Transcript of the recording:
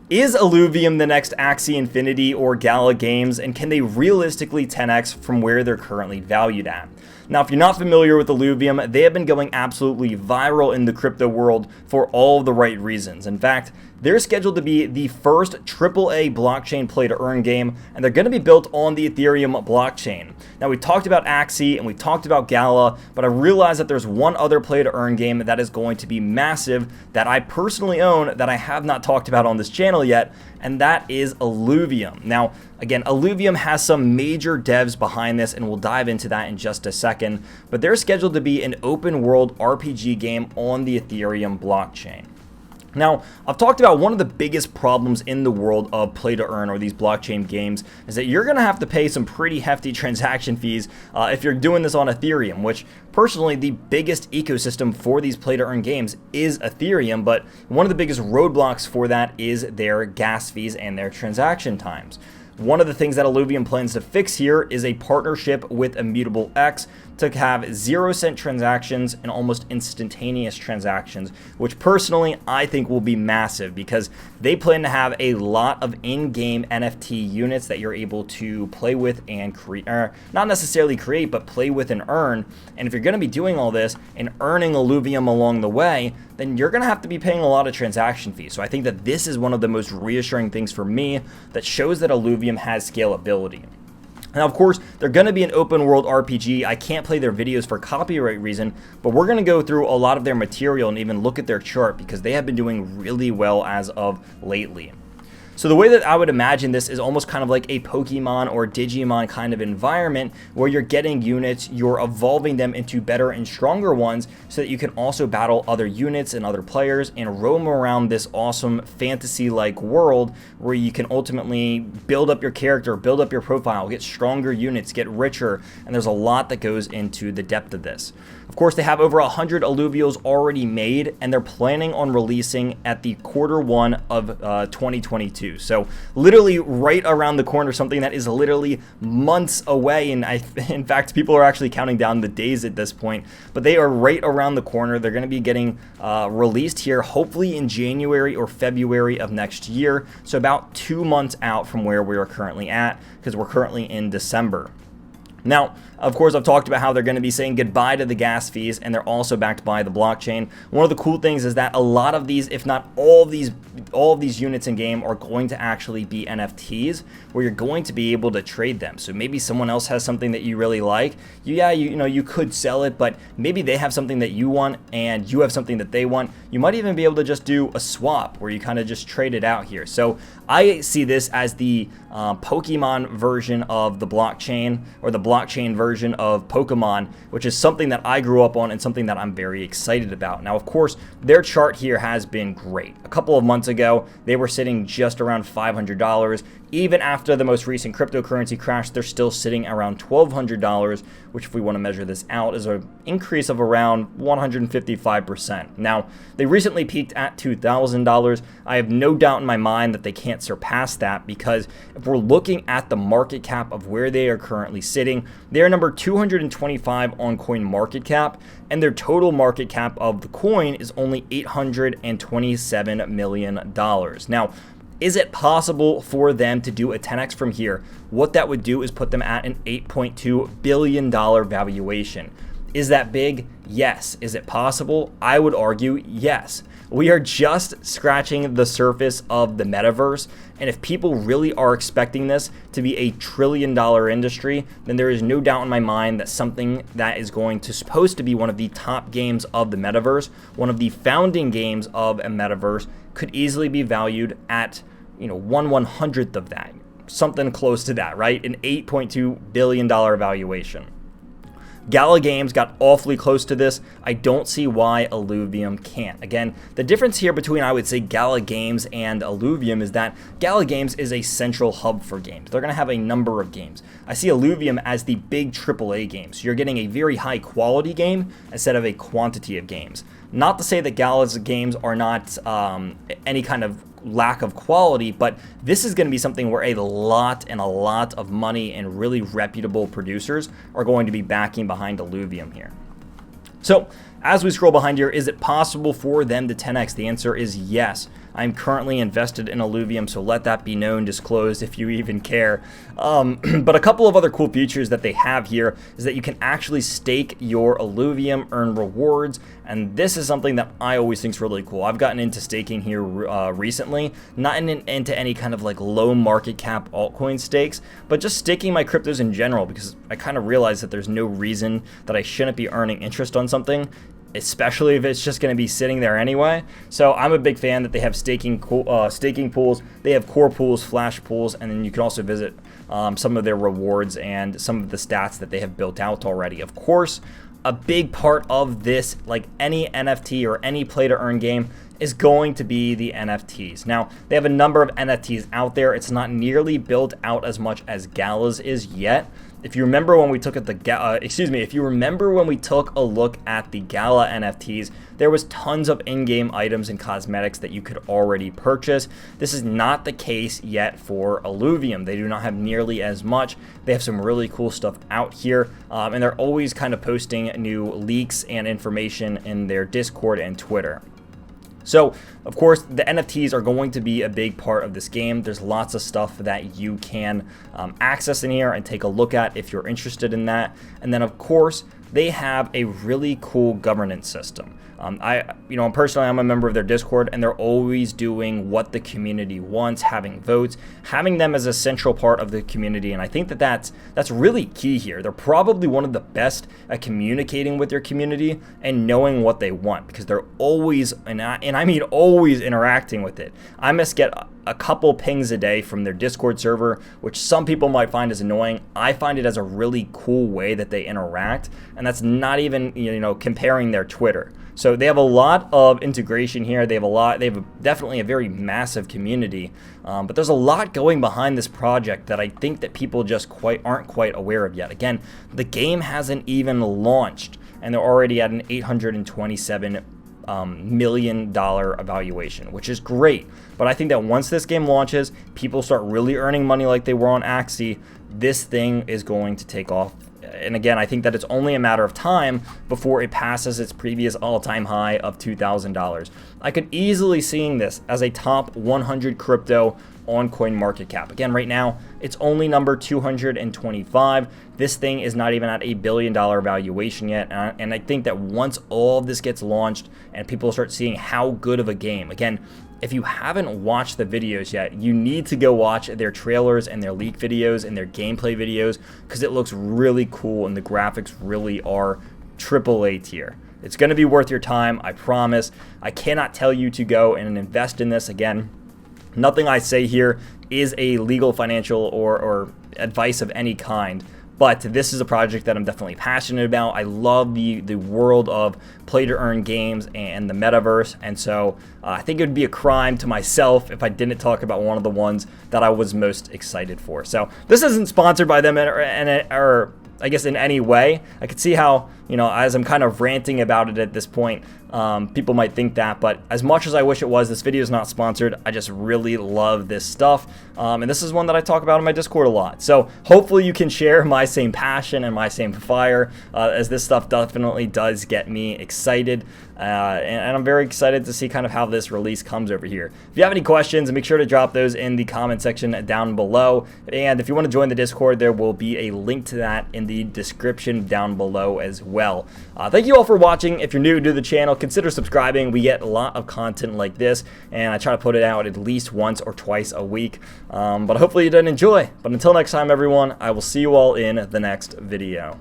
Is Illuvium the next Axie Infinity or Gala Games, and can they realistically 10x from where they're currently valued at? Now, if you're not familiar with Illuvium, they have been going absolutely viral in the crypto world for all of the right reasons. In fact, they're scheduled to be the first AAA blockchain play-to-earn game, and they're going to be built on the Ethereum blockchain. Now, we talked about Axie and we talked about Gala, but I realized that there's one other play-to-earn game that is going to be massive that I personally own that I have not talked about on this channel yet, and that is Illuvium. Now, again, Illuvium has some major devs behind this, and we'll dive into that in just a second, but they're scheduled to be an open-world RPG game on the Ethereum blockchain. Now, I've talked about one of the biggest problems in the world of play-to-earn or these blockchain games is that you're going to have to pay some pretty hefty transaction fees if you're doing this on Ethereum, which personally the biggest ecosystem for these play-to-earn games is Ethereum, but one of the biggest roadblocks for that is their gas fees and their transaction times. One of the things that Illuvium plans to fix here is a partnership with Immutable X to have 0-cent transactions and almost instantaneous transactions, which personally I think will be massive because they plan to have a lot of in-game NFT units that you're able to play with and create, or not necessarily create, but play with and earn. And if you're going to be doing all this and earning Illuvium along the way, then you're going to have to be paying a lot of transaction fees. So I think that this is one of the most reassuring things for me that shows that Illuvium has scalability. Now, of course, they're going to be an open world RPG. I can't play their videos for copyright reason, but we're going to go through a lot of their material and even look at their chart because they have been doing really well as of lately. So the way that I would imagine this is almost kind of like a Pokemon or Digimon kind of environment where you're getting units, you're evolving them into better and stronger ones so that you can also battle other units and other players and roam around this awesome fantasy-like world where you can ultimately build up your character, build up your profile, get stronger units, get richer, and there's a lot that goes into the depth of this. Of course, they have over 100 Illuvials already made, and they're planning on releasing at the Q1 of 2022. So literally right around the corner, something that is literally months away. And in fact, people are actually counting down the days at this point, but they are right around the corner. They're going to be getting released here, hopefully in January or February of next year. So about 2 months out from where we are currently at, because we're currently in December. Now, of course, I've talked about how they're going to be saying goodbye to the gas fees, and they're also backed by the blockchain. One of the cool things is that a lot of these, if not all of these units in game are going to actually be NFTs, where you're going to be able to trade them. So maybe someone else has something that you really like. You could sell it, but maybe they have something that you want, and you have something that they want. You might even be able to just do a swap where you kind of just trade it out here. So I see this as the Pokemon version of the blockchain, or the blockchain version of Pokemon, which is something that I grew up on and something that I'm very excited about. Now, of course, their chart here has been great. A couple of months ago, they were sitting just around $500. Even after the most recent cryptocurrency crash, they're still sitting around $1,200, which if we want to measure this out is an increase of around 155%. Now, they recently peaked at $2,000. I have no doubt in my mind that they can't surpass that because if we're looking at the market cap of where they are currently sitting, they're number 225 on coin market cap, and their total market cap of the coin is only $827 million. Now, is it possible for them to do a 10x from here? What that would do is put them at an $8.2 billion valuation. Is that big? Yes. Is it possible? I would argue yes. We are just scratching the surface of the metaverse, and if people really are expecting this to be a $1 trillion industry, then there is no doubt in my mind that something that is supposed to be one of the top games of the metaverse, one of the founding games of a metaverse, could easily be valued at 1/100th of that, something close to that, right? An $8.2 billion valuation. Gala Games got awfully close to this. I don't see why Illuvium can't. Again, the difference here between, I would say, Gala Games and Illuvium is that Gala Games is a central hub for games. They're going to have a number of games. I see Illuvium as the big AAA games. You're getting a very high quality game instead of a quantity of games. Not to say that Gala's games are not any kind of lack of quality, but this is going to be something where a lot of money and really reputable producers are going to be backing behind Illuvium here. So as we scroll behind here, is it possible for them to 10x? The answer is yes. I'm currently invested in Illuvium, so let that be known, disclosed if you even care. But a couple of other cool features that they have here is that you can actually stake your Illuvium, earn rewards, and this is something that I always think is really cool. I've gotten into staking here recently, not into any kind of like low market cap altcoin stakes, but just staking my cryptos in general, because I kind of realize that there's no reason that I shouldn't be earning interest on something, especially if it's just going to be sitting there anyway. So I'm a big fan that they have staking pools. They have core pools, flash pools, and then you can also visit some of their rewards and some of the stats that they have built out already. Of course, a big part of this, like any NFT or any play to earn game, is going to be the NFTs. Now, they have a number of NFTs out there. It's not nearly built out as much as Gala's is yet. If you remember when we took a look at the Gala NFTs, there was tons of in-game items and cosmetics that you could already purchase. This is not the case yet for Illuvium. They do not have nearly as much. They have some really cool stuff out here, and they're always kind of posting new leaks and information in their Discord and Twitter. So, of course, the NFTs are going to be a big part of this game. There's lots of stuff that you can access in here and take a look at if you're interested in that. And then, of course, they have a really cool governance system. Personally, I'm a member of their Discord, and they're always doing what the community wants, having votes, having them as a central part of the community, and I think that that's really key here. They're probably one of the best at communicating with their community and knowing what they want, because they're always, and I mean always, interacting with it. I must get a couple pings a day from their Discord server, which some people might find as annoying. I find it as a really cool way that they interact, and that's not even comparing their Twitter. So they have a lot of integration here. They have definitely a very massive community, but there's a lot going behind this project that I think that people just aren't quite aware of yet. Again, the game hasn't even launched, and they're already at an $827 million evaluation, which is great. But I think that once this game launches, people start really earning money like they were on Axie, this thing is going to take off. And again, I think that it's only a matter of time before it passes its previous all-time high of $2,000. I could easily see this as a top 100 crypto on CoinMarketCap. Again, right now, it's only number 225. This thing is not even at $1 billion valuation yet. And I think that once all of this gets launched and people start seeing how good of a game, again, if you haven't watched the videos yet, you need to go watch their trailers and their leak videos and their gameplay videos, because it looks really cool and the graphics really are AAA tier. It's going to be worth your time, I promise. I cannot tell you to go and invest in this. Again, nothing I say here is a legal, financial, or advice of any kind. But this is a project that I'm definitely passionate about. I love the world of play-to-earn games and the metaverse, and so I think it would be a crime to myself if I didn't talk about one of the ones that I was most excited for. So this isn't sponsored by them or I guess in any way. I could see how, as I'm kind of ranting about it at this point, people might think that, but as much as I wish it was, this video is not sponsored. I just really love this stuff, and this is one that I talk about in my Discord a lot. So hopefully you can share my same passion and my same fire, as this stuff definitely does get me excited, and I'm very excited to see kind of how this release comes over here. If you have any questions, make sure to drop those in the comment section down below, and if you want to join the Discord, there will be a link to that in the description down below as well. Thank you all for watching. If you're new to the channel, consider subscribing. We get a lot of content like this, and I try to put it out at least once or twice a week, but hopefully you did enjoy. But until next time, everyone, I will see you all in the next video.